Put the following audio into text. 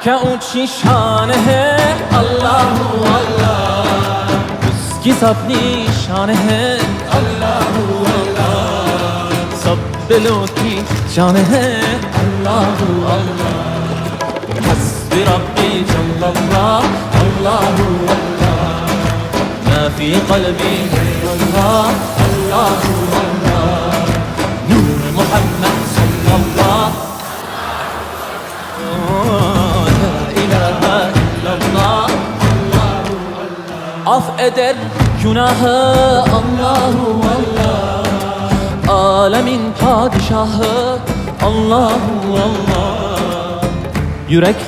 क्या ऊंची शान है अल्लाह अल्लाह, उसकी सब निशान है अल्लाह अल्लाह, सब दिलों की जान है अल्लाह अल्लाह। हस्बी रब्बी जल्लल्लाह अल्लाह अल्लाह, मा फी क़ल्बी गैरुल्लाह अल्लाह अल्लाह, नूर मुहम्मद सल्लल्लाह। Af eder günahı Allahu Allah, alemin padişahı Allahu Allah. Yürek